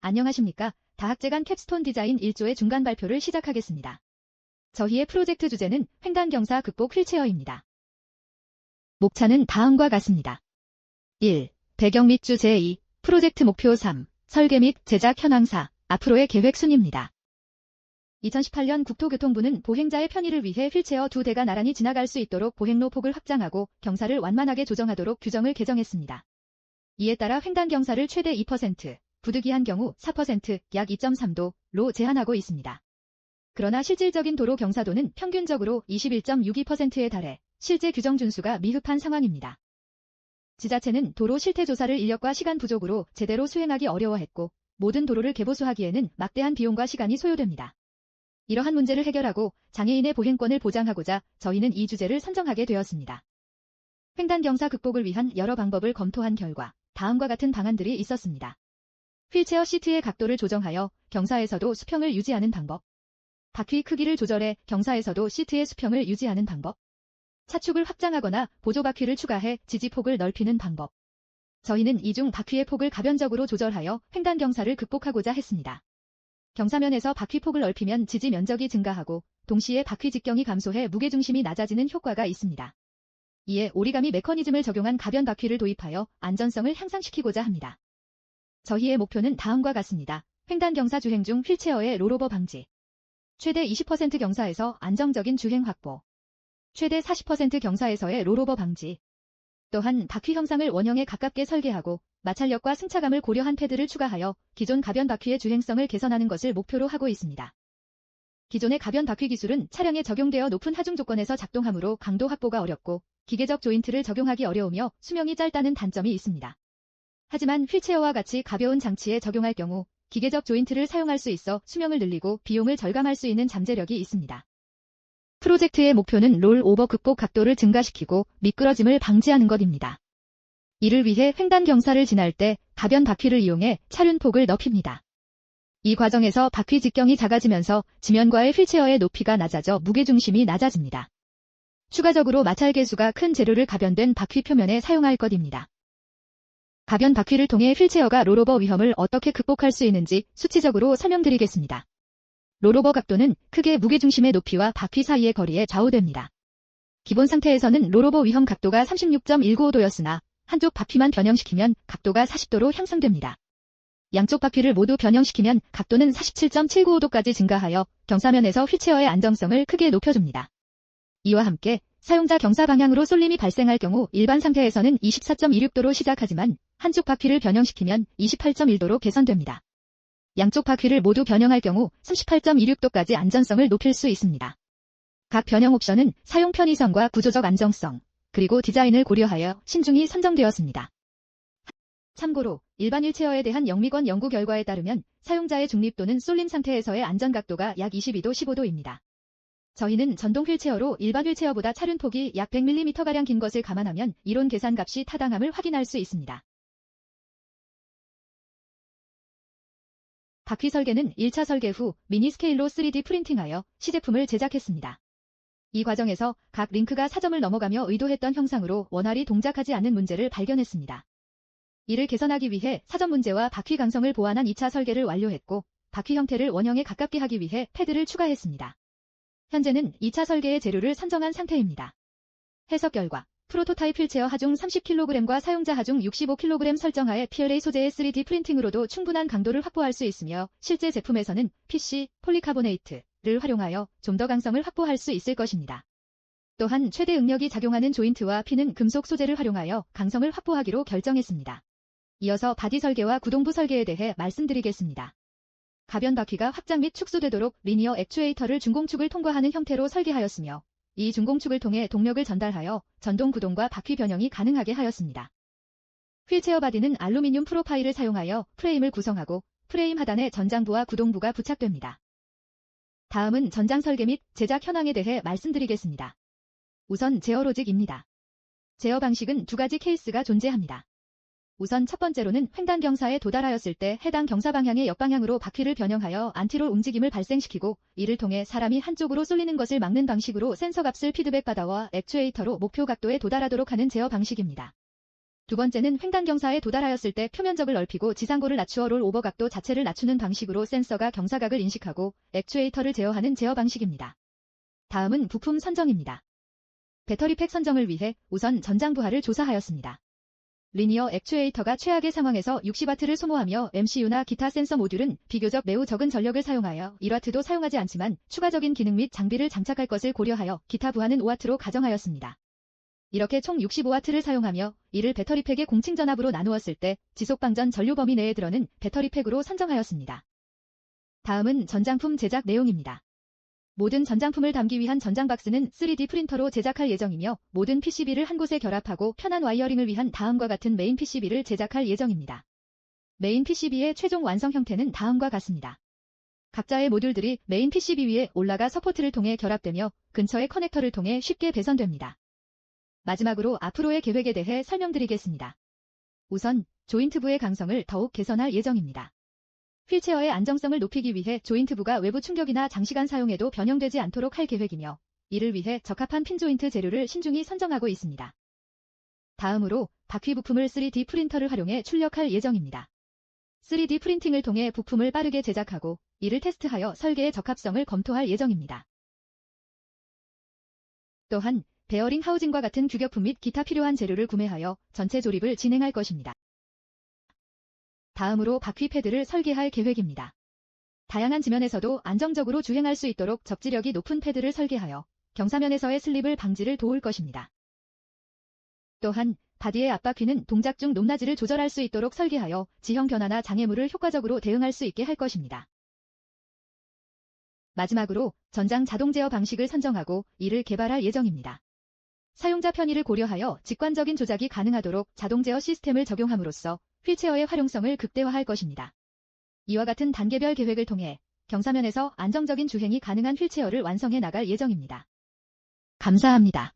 안녕하십니까. 다학제간 캡스톤 디자인 1조의 중간 발표를 시작하겠습니다. 저희의 프로젝트 주제는 횡단경사 극복 휠체어입니다. 목차는 다음과 같습니다. 1. 배경 및 주제 2. 프로젝트 목표 3. 설계 및 제작 현황 4. 앞으로의 계획 순입니다. 2018년 국토교통부는 보행자의 편의를 위해 휠체어 2대가 나란히 지나갈 수 있도록 보행로 폭을 확장하고 경사를 완만하게 조정하도록 규정을 개정했습니다. 이에 따라 횡단경사를 최대 2%, 부득이한 경우 4%, 약 2.3도로 제한하고 있습니다. 그러나 실질적인 도로 경사도는 평균적으로 21.62%에 달해 실제 규정 준수가 미흡한 상황입니다. 지자체는 도로 실태 조사를 인력과 시간 부족으로 제대로 수행하기 어려워했고 모든 도로를 개보수하기에는 막대한 비용과 시간이 소요됩니다. 이러한 문제를 해결하고 장애인의 보행권을 보장하고자 저희는 이 주제를 선정하게 되었습니다. 횡단경사 극복을 위한 여러 방법을 검토한 결과 다음과 같은 방안들이 있었습니다. 휠체어 시트의 각도를 조정하여 경사에서도 수평을 유지하는 방법. 바퀴 크기를 조절해 경사에서도 시트의 수평을 유지하는 방법. 차축을 확장하거나 보조 바퀴를 추가해 지지폭을 넓히는 방법. 저희는 이 중 바퀴의 폭을 가변적으로 조절하여 횡단경사를 극복하고자 했습니다. 경사면에서 바퀴폭을 넓히면 지지 면적이 증가하고 동시에 바퀴 직경이 감소해 무게중심이 낮아지는 효과가 있습니다. 이에 오리가미 메커니즘을 적용한 가변 바퀴를 도입하여 안전성을 향상시키고자 합니다. 저희의 목표는 다음과 같습니다. 횡단경사 주행 중 휠체어의 롤오버 방지. 최대 20% 경사에서 안정적인 주행 확보. 최대 40% 경사에서의 롤오버 방지. 또한 바퀴 형상을 원형에 가깝게 설계하고 마찰력과 승차감을 고려한 패드를 추가하여 기존 가변 바퀴의 주행성을 개선하는 것을 목표로 하고 있습니다. 기존의 가변 바퀴 기술은 차량에 적용되어 높은 하중 조건에서 작동하므로 강도 확보가 어렵고 기계적 조인트를 적용하기 어려우며 수명이 짧다는 단점이 있습니다. 하지만 휠체어와 같이 가벼운 장치에 적용할 경우 기계적 조인트를 사용할 수 있어 수명을 늘리고 비용을 절감할 수 있는 잠재력이 있습니다. 프로젝트의 목표는 롤오버 극복 각도를 증가시키고 미끄러짐을 방지하는 것입니다. 이를 위해 횡단경사를 지날 때 가변 바퀴를 이용해 차륜폭을 넓힙니다. 이 과정에서 바퀴 직경이 작아지면서 지면과의 휠체어의 높이가 낮아져 무게중심이 낮아집니다. 추가적으로 마찰 계수가 큰 재료를 가변된 바퀴 표면에 사용할 것입니다. 가변 바퀴를 통해 휠체어가 롤오버 위험을 어떻게 극복할 수 있는지 수치적으로 설명드리겠습니다. 롤오버 각도는 크게 무게중심의 높이와 바퀴 사이의 거리에 좌우됩니다. 기본 상태에서는 롤오버 위험 각도가 36.195도였으나 한쪽 바퀴만 변형시키면 각도가 40도로 향상됩니다. 양쪽 바퀴를 모두 변형시키면 각도는 47.795도까지 증가하여 경사면에서 휠체어의 안정성을 크게 높여줍니다. 이와 함께 사용자 경사 방향으로 쏠림이 발생할 경우 일반 상태에서는 24.26도로 시작하지만 한쪽 바퀴를 변형시키면 28.1도로 개선됩니다. 양쪽 바퀴를 모두 변형할 경우 38.26도까지 안전성을 높일 수 있습니다. 각 변형 옵션은 사용 편의성과 구조적 안정성, 그리고 디자인을 고려하여 신중히 선정되었습니다. 참고로 일반 휠체어에 대한 영미권 연구 결과에 따르면 사용자의 중립 또는 쏠림 상태에서의 안전각도가 약 22도 15도입니다. 저희는 전동 휠체어로 일반 휠체어보다 차륜폭이 약 100mm가량 긴 것을 감안하면 이론 계산값이 타당함을 확인할 수 있습니다. 바퀴 설계는 1차 설계 후 미니 스케일로 3D 프린팅하여 시제품을 제작했습니다. 이 과정에서 각 링크가 사점을 넘어가며 의도했던 형상으로 원활히 동작하지 않는 문제를 발견했습니다. 이를 개선하기 위해 사점 문제와 바퀴 강성을 보완한 2차 설계를 완료했고 바퀴 형태를 원형에 가깝게 하기 위해 패드를 추가했습니다. 현재는 2차 설계의 재료를 선정한 상태입니다. 해석 결과 프로토타입 휠체어 하중 30kg과 사용자 하중 65kg 설정하에 PLA 소재의 3D 프린팅으로도 충분한 강도를 확보할 수 있으며 실제 제품에서는 PC, 폴리카보네이트를 활용하여 좀 더 강성을 확보할 수 있을 것입니다. 또한 최대 응력이 작용하는 조인트와 핀은 금속 소재를 활용하여 강성을 확보하기로 결정했습니다. 이어서 바디 설계와 구동부 설계에 대해 말씀드리겠습니다. 가변 바퀴가 확장 및 축소되도록 리니어 액추에이터를 중공축을 통과하는 형태로 설계하였으며 이 중공축을 통해 동력을 전달하여 전동 구동과 바퀴 변형이 가능하게 하였습니다. 휠체어 바디는 알루미늄 프로파일을 사용하여 프레임을 구성하고 프레임 하단에 전장부와 구동부가 부착됩니다. 다음은 전장 설계 및 제작 현황에 대해 말씀드리겠습니다. 우선 제어 로직입니다. 제어 방식은 두 가지 케이스가 존재합니다. 우선 첫 번째로는 횡단경사에 도달하였을 때 해당 경사 방향의 역방향으로 바퀴를 변형하여 안티롤 움직임을 발생시키고 이를 통해 사람이 한쪽으로 쏠리는 것을 막는 방식으로 센서 값을 피드백 받아와 액추에이터로 목표 각도에 도달하도록 하는 제어 방식입니다. 두 번째는 횡단 경사에 도달하였을 때 표면적을 넓히고 지상고를 낮추어 롤 오버 각도 자체를 낮추는 방식으로 센서가 경사각을 인식하고 액추에이터를 제어하는 제어 방식입니다. 다음은 부품 선정입니다. 배터리팩 선정을 위해 우선 전장 부하를 조사하였습니다. 리니어 액추에이터가 최악의 상황에서 60W를 소모하며 MCU나 기타 센서 모듈은 비교적 매우 적은 전력을 사용하여 1W도 사용하지 않지만 추가적인 기능 및 장비를 장착할 것을 고려하여 기타 부하는 5W로 가정하였습니다. 이렇게 총 65W를 사용하며 이를 배터리팩의 공칭 전압으로 나누었을 때 지속방전 전류 범위 내에 들어는 배터리팩으로 선정하였습니다. 다음은 전장품 제작 내용입니다. 모든 전장품을 담기 위한 전장 박스는 3D 프린터로 제작할 예정이며 모든 PCB를 한 곳에 결합하고 편한 와이어링을 위한 다음과 같은 메인 PCB를 제작할 예정입니다. 메인 PCB의 최종 완성 형태는 다음과 같습니다. 각자의 모듈들이 메인 PCB 위에 올라가 서포트를 통해 결합되며 근처의 커넥터를 통해 쉽게 배선됩니다. 마지막으로 앞으로의 계획에 대해 설명드리겠습니다. 우선 조인트부의 강성을 더욱 개선할 예정입니다. 휠체어의 안정성을 높이기 위해 조인트부가 외부 충격이나 장시간 사용에도 변형되지 않도록 할 계획이며 이를 위해 적합한 핀 조인트 재료를 신중히 선정하고 있습니다. 다음으로 바퀴 부품을 3D 프린터를 활용해 출력할 예정입니다. 3D 프린팅을 통해 부품을 빠르게 제작하고 이를 테스트하여 설계의 적합성을 검토할 예정입니다. 또한 베어링 하우징과 같은 규격품 및 기타 필요한 재료를 구매하여 전체 조립을 진행할 것입니다. 다음으로 바퀴 패드를 설계할 계획입니다. 다양한 지면에서도 안정적으로 주행할 수 있도록 접지력이 높은 패드를 설계하여 경사면에서의 슬립을 방지를 도울 것입니다. 또한 바디의 앞바퀴는 동작 중 높낮이를 조절할 수 있도록 설계하여 지형 변화나 장애물을 효과적으로 대응할 수 있게 할 것입니다. 마지막으로 전장 자동 제어 방식을 선정하고 이를 개발할 예정입니다. 사용자 편의를 고려하여 직관적인 조작이 가능하도록 자동 제어 시스템을 적용함으로써 휠체어의 활용성을 극대화할 것입니다. 이와 같은 단계별 계획을 통해 경사면에서 안정적인 주행이 가능한 휠체어를 완성해 나갈 예정입니다. 감사합니다.